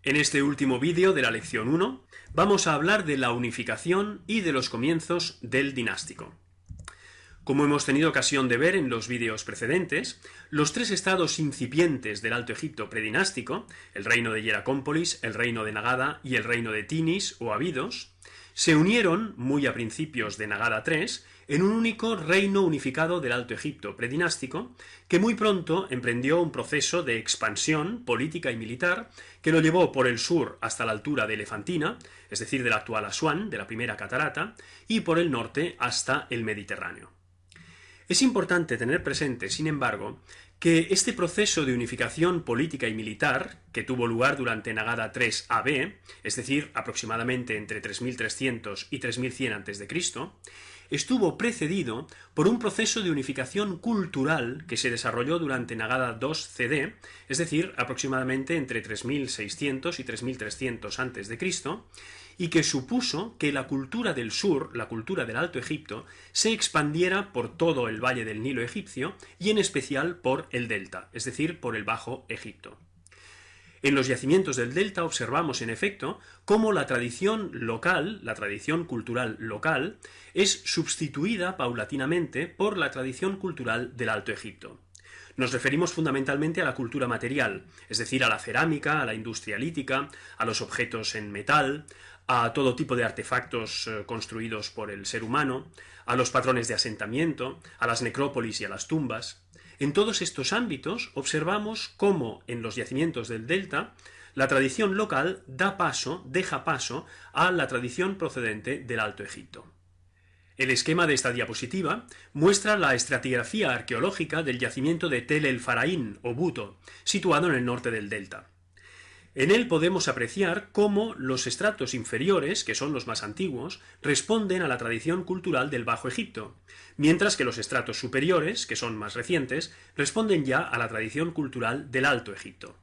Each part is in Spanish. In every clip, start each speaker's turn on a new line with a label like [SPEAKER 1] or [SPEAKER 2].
[SPEAKER 1] En este último vídeo de la lección 1 vamos a hablar de la unificación y de los comienzos del dinástico. Como hemos tenido ocasión de ver en los vídeos precedentes, los tres estados incipientes del Alto Egipto predinástico, el reino de Hieracómpolis, el reino de Nagada y el reino de Tinis o Abidos, se unieron, muy a principios de Nagada III, en un único reino unificado del Alto Egipto predinástico, que muy pronto emprendió un proceso de expansión política y militar que lo llevó por el sur hasta la altura de Elefantina, es decir, de la actual Asuán, de la primera catarata, y por el norte hasta el Mediterráneo. Es importante tener presente, sin embargo, que este proceso de unificación política y militar, que tuvo lugar durante Nagada III AB, es decir, aproximadamente entre 3300 y 3100 a.C., estuvo precedido por un proceso de unificación cultural que se desarrolló durante Nagada II CD, es decir, aproximadamente entre 3600 y 3300 a.C., y que supuso que la cultura del sur, la cultura del Alto Egipto, se expandiera por todo el valle del Nilo egipcio y en especial por el delta, es decir, por el Bajo Egipto. En los yacimientos del delta observamos, en efecto, cómo la tradición local, la tradición cultural local, es sustituida paulatinamente por la tradición cultural del Alto Egipto. Nos referimos fundamentalmente a la cultura material, es decir, a la cerámica, a la industria lítica, a los objetos en metal, a todo tipo de artefactos construidos por el ser humano, a los patrones de asentamiento, a las necrópolis y a las tumbas. En todos estos ámbitos observamos cómo en los yacimientos del delta la tradición local deja paso a la tradición procedente del Alto Egipto. El esquema de esta diapositiva muestra la estratigrafía arqueológica del yacimiento de Tel el Faraín o Buto, situado en el norte del delta. En él podemos apreciar cómo los estratos inferiores, que son los más antiguos, responden a la tradición cultural del Bajo Egipto, mientras que los estratos superiores, que son más recientes, responden ya a la tradición cultural del Alto Egipto.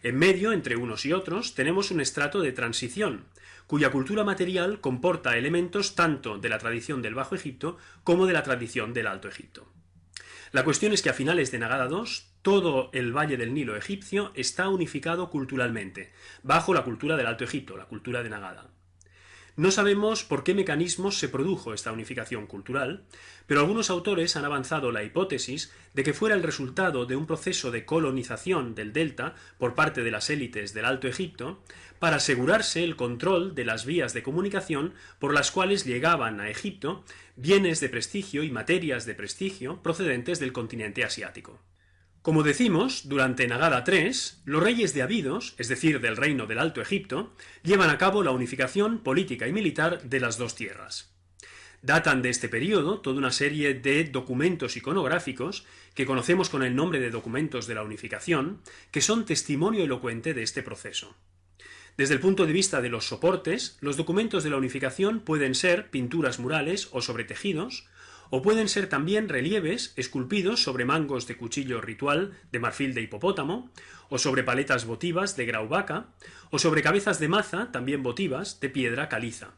[SPEAKER 1] En medio, entre unos y otros, tenemos un estrato de transición, cuya cultura material comporta elementos tanto de la tradición del Bajo Egipto como de la tradición del Alto Egipto. La cuestión es que a finales de Nagada II, todo el valle del Nilo egipcio está unificado culturalmente, bajo la cultura del Alto Egipto, la cultura de Nagada. No sabemos por qué mecanismos se produjo esta unificación cultural, pero algunos autores han avanzado la hipótesis de que fuera el resultado de un proceso de colonización del delta por parte de las élites del Alto Egipto para asegurarse el control de las vías de comunicación por las cuales llegaban a Egipto bienes de prestigio y materias de prestigio procedentes del continente asiático. Como decimos, durante Nagada III, los reyes de Abidos, es decir, del reino del Alto Egipto, llevan a cabo la unificación política y militar de las dos tierras. Datan de este periodo toda una serie de documentos iconográficos que conocemos con el nombre de documentos de la unificación, que son testimonio elocuente de este proceso. Desde el punto de vista de los soportes, los documentos de la unificación pueden ser pinturas murales o sobre tejidos, o pueden ser también relieves esculpidos sobre mangos de cuchillo ritual de marfil de hipopótamo, o sobre paletas votivas de grauvaca, o sobre cabezas de maza, también votivas, de piedra caliza.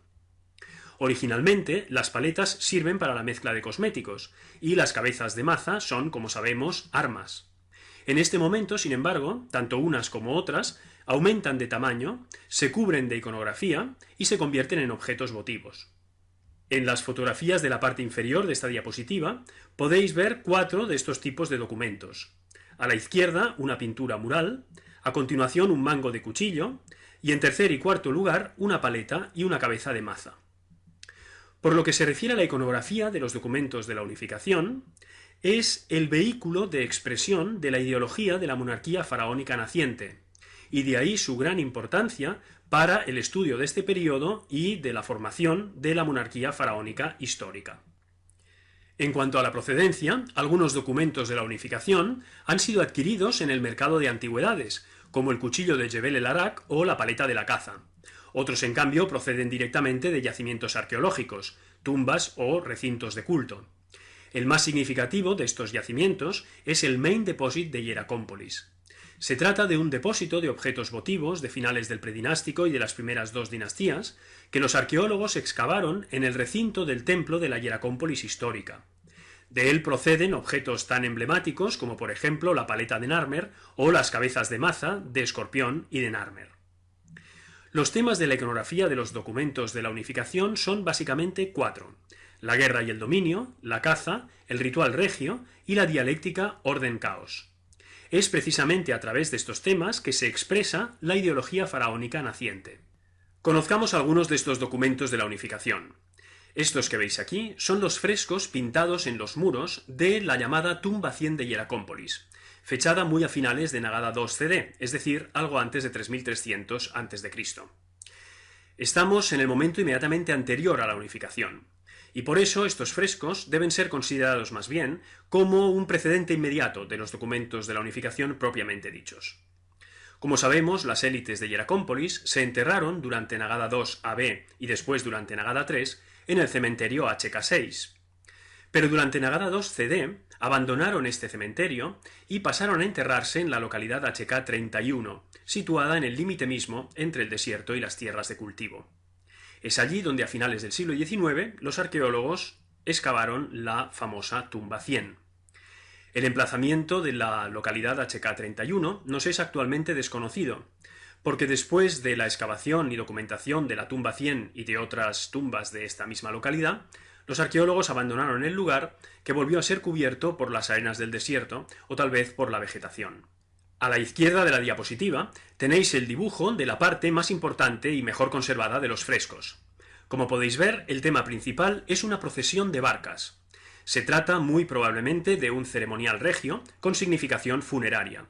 [SPEAKER 1] Originalmente, las paletas sirven para la mezcla de cosméticos, y las cabezas de maza son, como sabemos, armas. En este momento, sin embargo, tanto unas como otras aumentan de tamaño, se cubren de iconografía y se convierten en objetos votivos. En las fotografías de la parte inferior de esta diapositiva podéis ver 4 de estos tipos de documentos. A la izquierda, una pintura mural, a continuación un mango de cuchillo, y en tercer y cuarto lugar, una paleta y una cabeza de maza. Por lo que se refiere a la iconografía de los documentos de la unificación, es el vehículo de expresión de la ideología de la monarquía faraónica naciente, y de ahí su gran importancia para el estudio de este periodo y de la formación de la monarquía faraónica histórica. En cuanto a la procedencia, algunos documentos de la unificación han sido adquiridos en el mercado de antigüedades, como el cuchillo de Jebel el Arak o la paleta de la caza. Otros, en cambio, proceden directamente de yacimientos arqueológicos, tumbas o recintos de culto. El más significativo de estos yacimientos es el Main Deposit de Hieracómpolis. Se trata de un depósito de objetos votivos de finales del predinástico y de las primeras dos dinastías, que los arqueólogos excavaron en el recinto del templo de la Hieracómpolis histórica. De él proceden objetos tan emblemáticos como por ejemplo la paleta de Narmer o las cabezas de maza, de escorpión y de Narmer. Los temas de la iconografía de los documentos de la unificación son básicamente 4: la guerra y el dominio, la caza, el ritual regio y la dialéctica orden-caos. Es precisamente a través de estos temas que se expresa la ideología faraónica naciente. Conozcamos algunos de estos documentos de la unificación. Estos que veis aquí son los frescos pintados en los muros de la llamada tumba 100 de Hieracómpolis, fechada muy a finales de Nagada II CD, es decir, algo antes de 3300 a.C. Estamos en el momento inmediatamente anterior a la unificación, y por eso estos frescos deben ser considerados más bien como un precedente inmediato de los documentos de la unificación propiamente dichos. Como sabemos, las élites de Hieracómpolis se enterraron durante Nagada II AB y después durante Nagada III en el cementerio HK6. Pero durante Nagada II CD abandonaron este cementerio y pasaron a enterrarse en la localidad HK31, situada en el límite mismo entre el desierto y las tierras de cultivo. Es allí donde a finales del siglo XIX los arqueólogos excavaron la famosa tumba 100. El emplazamiento de la localidad HK31 nos es actualmente desconocido, porque después de la excavación y documentación de la tumba 100 y de otras tumbas de esta misma localidad, los arqueólogos abandonaron el lugar, que volvió a ser cubierto por las arenas del desierto o tal vez por la vegetación. A la izquierda de la diapositiva tenéis el dibujo de la parte más importante y mejor conservada de los frescos. Como podéis ver, el tema principal es una procesión de barcas. Se trata muy probablemente de un ceremonial regio con significación funeraria.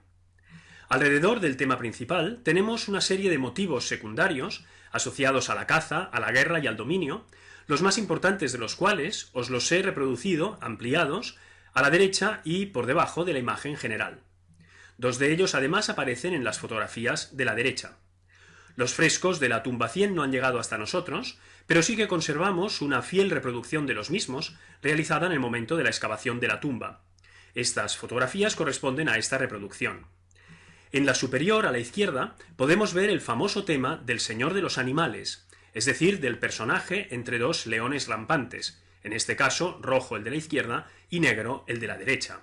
[SPEAKER 1] Alrededor del tema principal tenemos una serie de motivos secundarios asociados a la caza, a la guerra y al dominio, los más importantes de los cuales os los he reproducido, ampliados, a la derecha y por debajo de la imagen general. Dos de ellos además aparecen en las fotografías de la derecha. Los frescos de la tumba 100 no han llegado hasta nosotros, pero sí que conservamos una fiel reproducción de los mismos realizada en el momento de la excavación de la tumba. Estas fotografías corresponden a esta reproducción. En la superior, a la izquierda, podemos ver el famoso tema del Señor de los Animales, es decir, del personaje entre dos leones rampantes, en este caso rojo el de la izquierda y negro el de la derecha.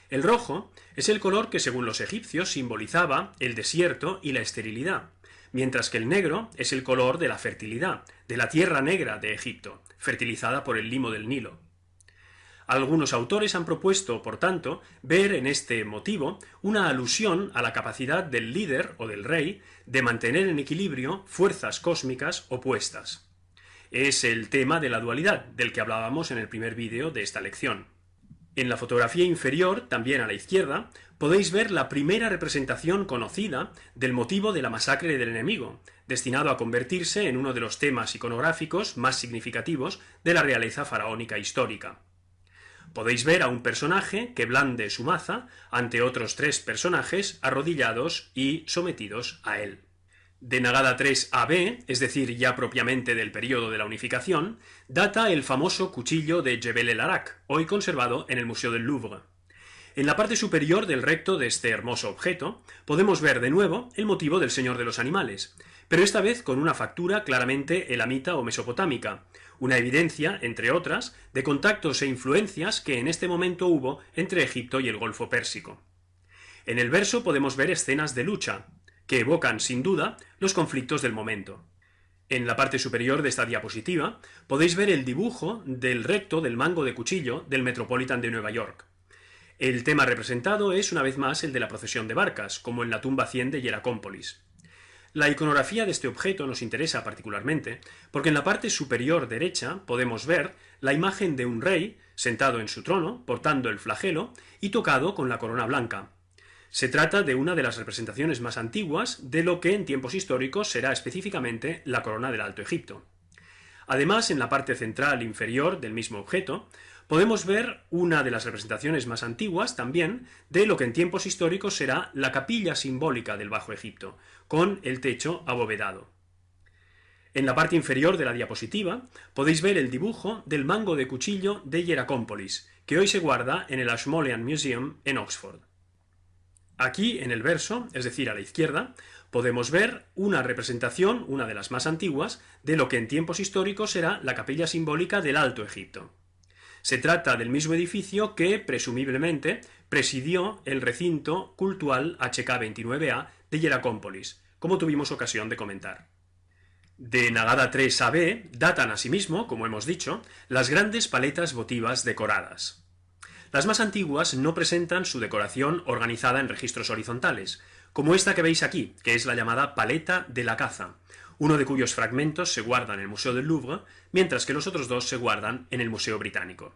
[SPEAKER 1] El rojo es el color que según los egipcios simbolizaba el desierto y la esterilidad, mientras que el negro es el color de la fertilidad, de la tierra negra de Egipto, fertilizada por el limo del Nilo. Algunos autores han propuesto, por tanto, ver en este motivo una alusión a la capacidad del líder o del rey de mantener en equilibrio fuerzas cósmicas opuestas. Es el tema de la dualidad, del que hablábamos en el primer vídeo de esta lección. En la fotografía inferior, también a la izquierda, podéis ver la primera representación conocida del motivo de la masacre del enemigo, destinado a convertirse en uno de los temas iconográficos más significativos de la realeza faraónica histórica. Podéis ver a un personaje que blande su maza ante otros 3 personajes arrodillados y sometidos a él. De Nagada III AB, es decir, ya propiamente del periodo de la unificación, data el famoso cuchillo de Jebel el Arak, hoy conservado en el Museo del Louvre. En la parte superior del recto de este hermoso objeto podemos ver de nuevo el motivo del Señor de los Animales, pero esta vez con una factura claramente elamita o mesopotámica, una evidencia, entre otras, de contactos e influencias que en este momento hubo entre Egipto y el Golfo Pérsico. En el verso podemos ver escenas de lucha, que evocan, sin duda, los conflictos del momento. En la parte superior de esta diapositiva podéis ver el dibujo del recto del mango de cuchillo del Metropolitan de Nueva York. El tema representado es una vez más el de la procesión de barcas, como en la tumba 100 de Hieracómpolis. La iconografía de este objeto nos interesa particularmente porque en la parte superior derecha podemos ver la imagen de un rey sentado en su trono, portando el flagelo y tocado con la corona blanca. Se trata de una de las representaciones más antiguas de lo que en tiempos históricos será específicamente la corona del Alto Egipto. Además, en la parte central inferior del mismo objeto, podemos ver una de las representaciones más antiguas también de lo que en tiempos históricos será la capilla simbólica del Bajo Egipto, con el techo abovedado. En la parte inferior de la diapositiva podéis ver el dibujo del mango de cuchillo de Hieracómpolis, que hoy se guarda en el Ashmolean Museum en Oxford. Aquí, en el verso, es decir, a la izquierda, podemos ver una representación, una de las más antiguas, de lo que en tiempos históricos será la capilla simbólica del Alto Egipto. Se trata del mismo edificio que, presumiblemente, presidió el recinto cultual HK29A de Hieracómpolis, como tuvimos ocasión de comentar. De Nagada 3 a B datan asimismo, como hemos dicho, las grandes paletas votivas decoradas. Las más antiguas no presentan su decoración organizada en registros horizontales, como esta que veis aquí, que es la llamada paleta de la caza, uno de cuyos fragmentos se guarda en el Museo del Louvre, mientras que los otros dos se guardan en el Museo Británico.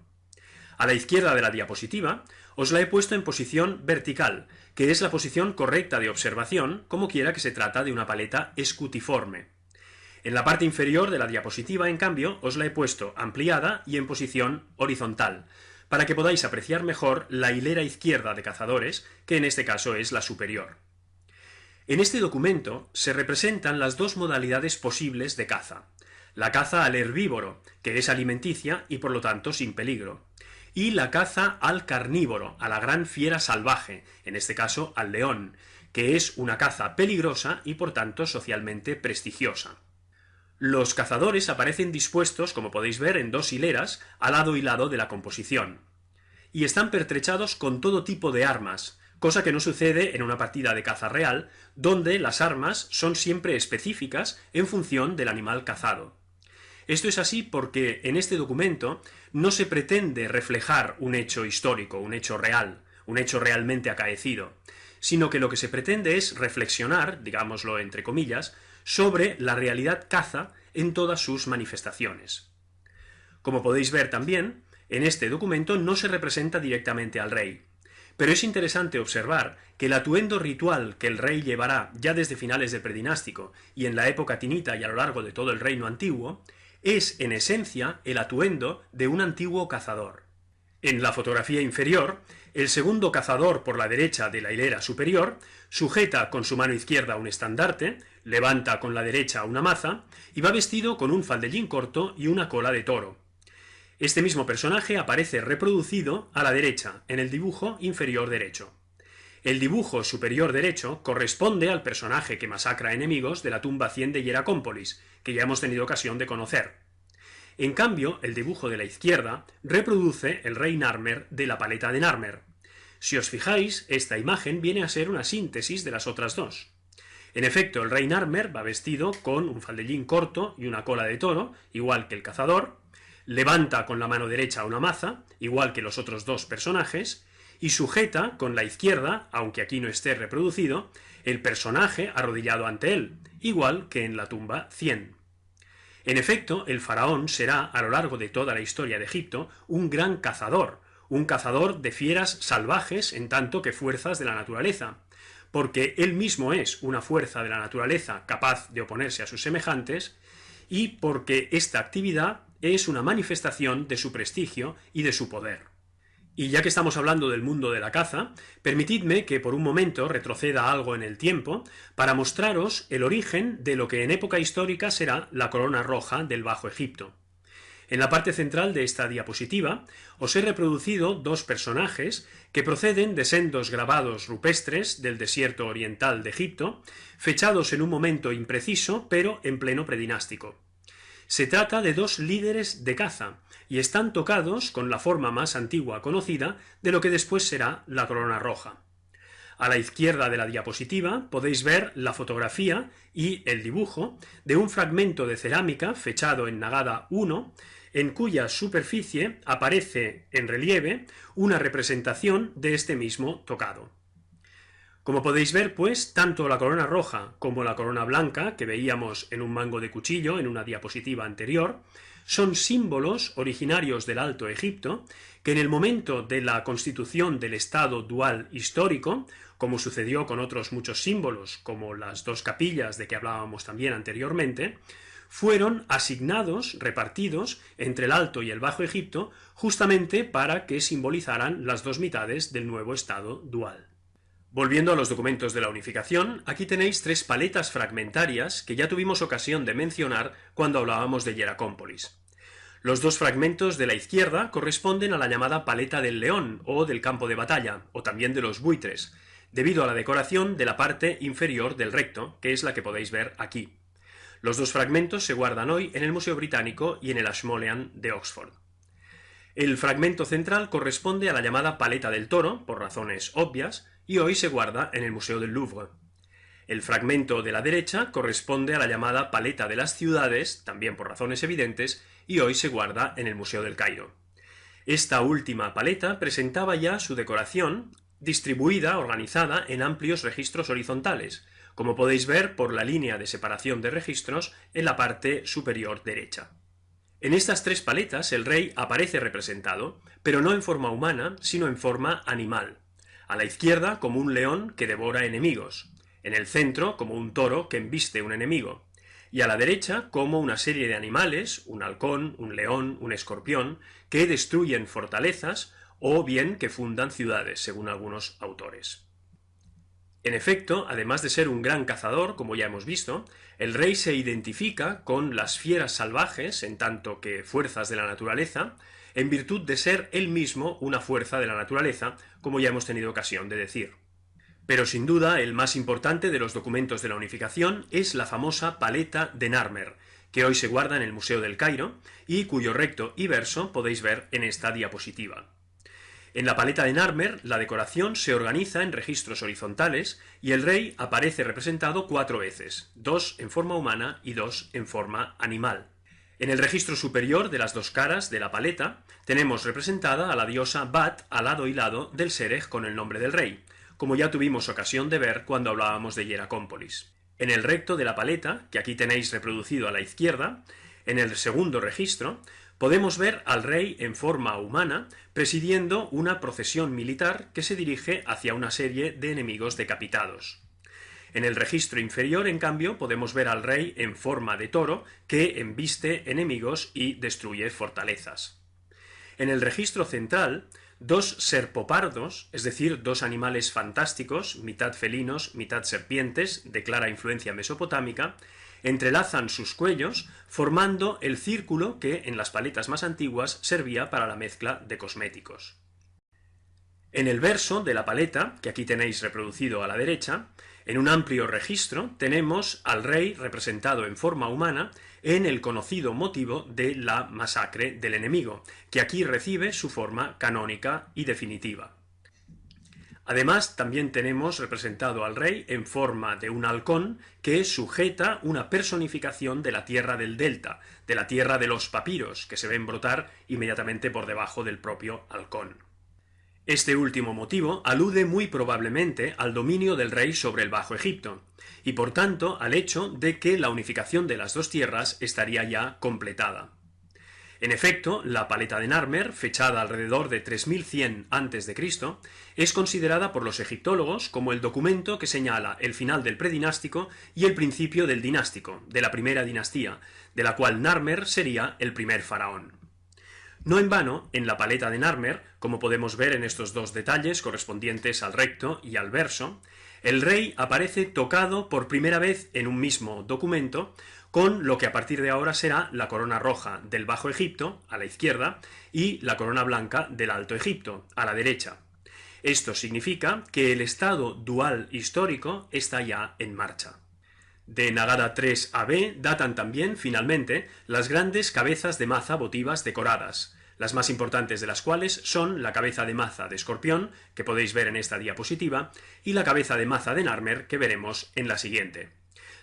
[SPEAKER 1] A la izquierda de la diapositiva os la he puesto en posición vertical, que es la posición correcta de observación, como quiera que se trata de una paleta escutiforme. En la parte inferior de la diapositiva, en cambio, os la he puesto ampliada y en posición horizontal, para que podáis apreciar mejor la hilera izquierda de cazadores, que en este caso es la superior. En este documento se representan las dos modalidades posibles de caza: la caza al herbívoro, que es alimenticia y por lo tanto sin peligro, y la caza al carnívoro, a la gran fiera salvaje, en este caso al león, que es una caza peligrosa y por tanto socialmente prestigiosa. Los cazadores aparecen dispuestos, como podéis ver, en dos hileras, a lado y lado de la composición, y están pertrechados con todo tipo de armas, cosa que no sucede en una partida de caza real, donde las armas son siempre específicas en función del animal cazado. Esto es así porque en este documento no se pretende reflejar un hecho histórico, un hecho real, un hecho realmente acaecido, sino que lo que se pretende es reflexionar, digámoslo entre comillas, sobre la realidad caza en todas sus manifestaciones. Como podéis ver también, en este documento no se representa directamente al rey, pero es interesante observar que el atuendo ritual que el rey llevará ya desde finales del predinástico y en la época tinita y a lo largo de todo el reino antiguo, es en esencia el atuendo de un antiguo cazador. En la fotografía inferior, el segundo cazador por la derecha de la hilera superior sujeta con su mano izquierda un estandarte, levanta con la derecha una maza y va vestido con un faldellín corto y una cola de toro. Este mismo personaje aparece reproducido a la derecha, en el dibujo inferior derecho. El dibujo superior derecho corresponde al personaje que masacra enemigos de la tumba 100 de Hieracómpolis, que ya hemos tenido ocasión de conocer. En cambio, el dibujo de la izquierda reproduce el rey Narmer de la paleta de Narmer. Si os fijáis, esta imagen viene a ser una síntesis de las otras dos. En efecto, el rey Narmer va vestido con un faldellín corto y una cola de toro, igual que el cazador, levanta con la mano derecha una maza, igual que los otros dos personajes, y sujeta con la izquierda, aunque aquí no esté reproducido, el personaje arrodillado ante él, igual que en la tumba 100. En efecto, el faraón será, a lo largo de toda la historia de Egipto, un gran cazador, un cazador de fieras salvajes en tanto que fuerzas de la naturaleza, porque él mismo es una fuerza de la naturaleza capaz de oponerse a sus semejantes, y porque esta actividad es una manifestación de su prestigio y de su poder. Y ya que estamos hablando del mundo de la caza, permitidme que por un momento retroceda algo en el tiempo para mostraros el origen de lo que en época histórica será la corona roja del Bajo Egipto. En la parte central de esta diapositiva os he reproducido dos personajes que proceden de sendos grabados rupestres del desierto oriental de Egipto, fechados en un momento impreciso pero en pleno predinástico. Se trata de dos líderes de caza, y están tocados con la forma más antigua conocida de lo que después será la corona roja. A la izquierda de la diapositiva podéis ver la fotografía y el dibujo de un fragmento de cerámica fechado en Nagada 1, en cuya superficie aparece en relieve una representación de este mismo tocado. Como podéis ver, pues, tanto la corona roja como la corona blanca, que veíamos en un mango de cuchillo en una diapositiva anterior, son símbolos originarios del Alto Egipto que en el momento de la constitución del Estado dual histórico, como sucedió con otros muchos símbolos, como las dos capillas de que hablábamos también anteriormente, fueron asignados, repartidos entre el Alto y el Bajo Egipto, justamente para que simbolizaran las dos mitades del nuevo Estado dual. Volviendo a los documentos de la unificación, aquí tenéis tres paletas fragmentarias que ya tuvimos ocasión de mencionar cuando hablábamos de Hieracómpolis. Los dos fragmentos de la izquierda corresponden a la llamada paleta del león o del campo de batalla, o también de los buitres, debido a la decoración de la parte inferior del recto, que es la que podéis ver aquí. Los dos fragmentos se guardan hoy en el Museo Británico y en el Ashmolean de Oxford. El fragmento central corresponde a la llamada paleta del toro, por razones obvias, y hoy se guarda en el Museo del Louvre. El fragmento de la derecha corresponde a la llamada paleta de las ciudades, también por razones evidentes, y hoy se guarda en el Museo del Cairo. Esta última paleta presentaba ya su decoración distribuida, organizada en amplios registros horizontales, como podéis ver por la línea de separación de registros en la parte superior derecha. En estas tres paletas el rey aparece representado, pero no en forma humana, sino en forma animal. A la izquierda como un león que devora enemigos, en el centro como un toro que embiste un enemigo, y a la derecha como una serie de animales, un halcón, un león, un escorpión, que destruyen fortalezas o bien que fundan ciudades, según algunos autores. En efecto, además de ser un gran cazador, como ya hemos visto, el rey se identifica con las fieras salvajes, en tanto que fuerzas de la naturaleza, en virtud de ser él mismo una fuerza de la naturaleza, como ya hemos tenido ocasión de decir. Pero sin duda el más importante de los documentos de la unificación es la famosa paleta de Narmer, que hoy se guarda en el Museo del Cairo y cuyo recto y verso podéis ver en esta diapositiva. En la paleta de Narmer la decoración se organiza en registros horizontales y el rey aparece representado 4 veces, 2 en forma humana y 2 en forma animal. En el registro superior de las 2 caras de la paleta tenemos representada a la diosa Bat al lado y lado del Serej con el nombre del rey, como ya tuvimos ocasión de ver cuando hablábamos de Hieracómpolis. En el recto de la paleta, que aquí tenéis reproducido a la izquierda, en el segundo registro, podemos ver al rey en forma humana presidiendo una procesión militar que se dirige hacia una serie de enemigos decapitados. En el registro inferior, en cambio, podemos ver al rey en forma de toro que embiste enemigos y destruye fortalezas. En el registro central, 2 serpopardos, es decir, 2 animales fantásticos, mitad felinos, mitad serpientes, de clara influencia mesopotámica, entrelazan sus cuellos formando el círculo que en las paletas más antiguas servía para la mezcla de cosméticos. En el verso de la paleta, que aquí tenéis reproducido a la derecha, en un amplio registro tenemos al rey representado en forma humana en el conocido motivo de la masacre del enemigo, que aquí recibe su forma canónica y definitiva. Además, también tenemos representado al rey en forma de un halcón que sujeta una personificación de la tierra del delta, de la tierra de los papiros, que se ven brotar inmediatamente por debajo del propio halcón. Este último motivo alude muy probablemente al dominio del rey sobre el Bajo Egipto, y por tanto al hecho de que la unificación de las 2 tierras estaría ya completada. En efecto, la paleta de Narmer, fechada alrededor de 3100 a.C., es considerada por los egiptólogos como el documento que señala el final del predinástico y el principio del dinástico, de la primera dinastía, de la cual Narmer sería el primer faraón. No en vano, en la paleta de Narmer, como podemos ver en estos 2 detalles correspondientes al recto y al verso, el rey aparece tocado por primera vez en un mismo documento con lo que a partir de ahora será la corona roja del Bajo Egipto, a la izquierda, y la corona blanca del Alto Egipto, a la derecha. Esto significa que el estado dual histórico está ya en marcha. De Nagada III a B datan también, finalmente, las grandes cabezas de maza votivas decoradas, las más importantes de las cuales son la cabeza de maza de escorpión, que podéis ver en esta diapositiva, y la cabeza de maza de Narmer, que veremos en la siguiente.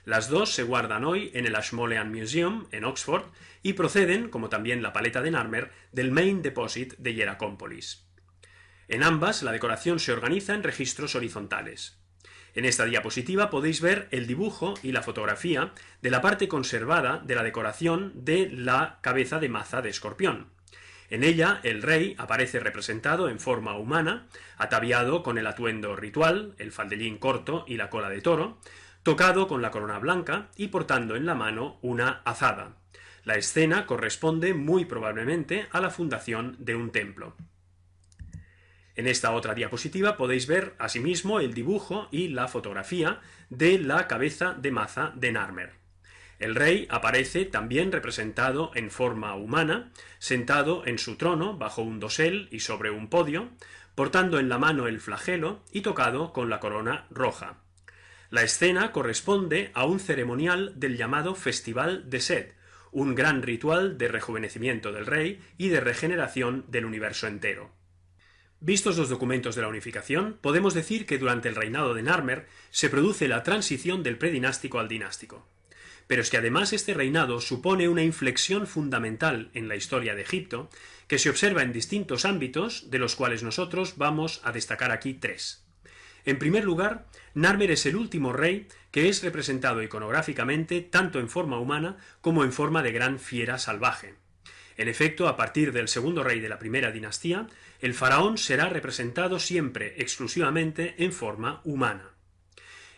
[SPEAKER 1] Las 2 se guardan hoy en el Ashmolean Museum, en Oxford, y proceden, como también la paleta de Narmer, del Main Deposit de Hieracómpolis. En ambas, la decoración se organiza en registros horizontales. En esta diapositiva podéis ver el dibujo y la fotografía de la parte conservada de la decoración de la cabeza de maza de escorpión. En ella, el rey aparece representado en forma humana, ataviado con el atuendo ritual, el faldellín corto y la cola de toro, tocado con la corona blanca y portando en la mano una azada. La escena corresponde muy probablemente a la fundación de un templo. En esta otra diapositiva podéis ver asimismo el dibujo y la fotografía de la cabeza de maza de Narmer. El rey aparece también representado en forma humana, sentado en su trono bajo un dosel y sobre un podio, portando en la mano el flagelo y tocado con la corona roja. La escena corresponde a un ceremonial del llamado Festival de Set, un gran ritual de rejuvenecimiento del rey y de regeneración del universo entero. Vistos los documentos de la unificación, podemos decir que durante el reinado de Narmer se produce la transición del predinástico al dinástico. Pero es que además este reinado supone una inflexión fundamental en la historia de Egipto, que se observa en distintos ámbitos, de los cuales nosotros vamos a destacar aquí tres. En primer lugar, Narmer es el último rey que es representado iconográficamente tanto en forma humana como en forma de gran fiera salvaje. En efecto, a partir del segundo rey de la primera dinastía, el faraón será representado siempre exclusivamente en forma humana.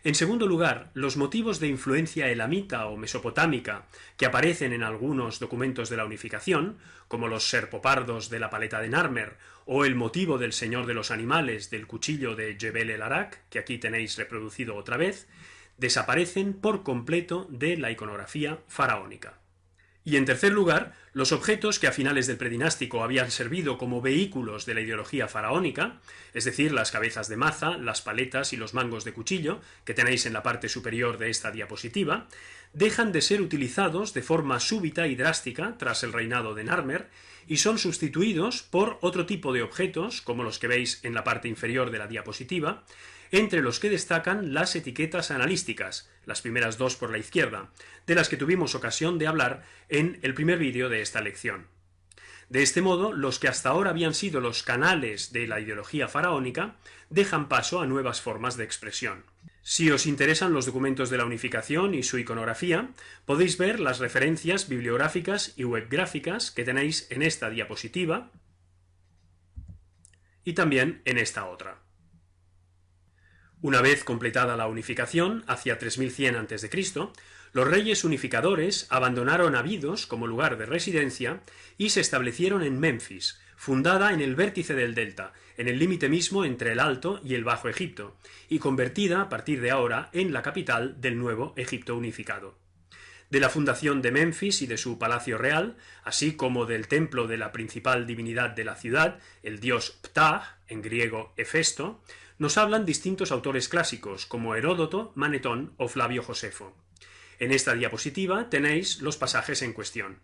[SPEAKER 1] En segundo lugar, los motivos de influencia elamita o mesopotámica que aparecen en algunos documentos de la unificación, como los serpopardos de la paleta de Narmer o el motivo del señor de los animales del cuchillo de Jebel el Arak, que aquí tenéis reproducido otra vez, desaparecen por completo de la iconografía faraónica. Y en tercer lugar, los objetos que a finales del predinástico habían servido como vehículos de la ideología faraónica, es decir, las cabezas de maza, las paletas y los mangos de cuchillo, que tenéis en la parte superior de esta diapositiva, dejan de ser utilizados de forma súbita y drástica tras el reinado de Narmer y son sustituidos por otro tipo de objetos, como los que veis en la parte inferior de la diapositiva, entre los que destacan las etiquetas analísticas, las primeras dos por la izquierda, de las que tuvimos ocasión de hablar en el primer vídeo de esta lección. De este modo, los que hasta ahora habían sido los canales de la ideología faraónica dejan paso a nuevas formas de expresión. Si os interesan los documentos de la unificación y su iconografía, podéis ver las referencias bibliográficas y webgráficas que tenéis en esta diapositiva y también en esta otra. Una vez completada la unificación, hacia 3100 a.C., los reyes unificadores abandonaron Abidos como lugar de residencia y se establecieron en Menfis, fundada en el vértice del delta, en el límite mismo entre el Alto y el Bajo Egipto, y convertida a partir de ahora en la capital del nuevo Egipto unificado. De la fundación de Menfis y de su palacio real, así como del templo de la principal divinidad de la ciudad, el dios Ptah, en griego Hefesto, nos hablan distintos autores clásicos como Heródoto, Manetón o Flavio Josefo. En esta diapositiva tenéis los pasajes en cuestión.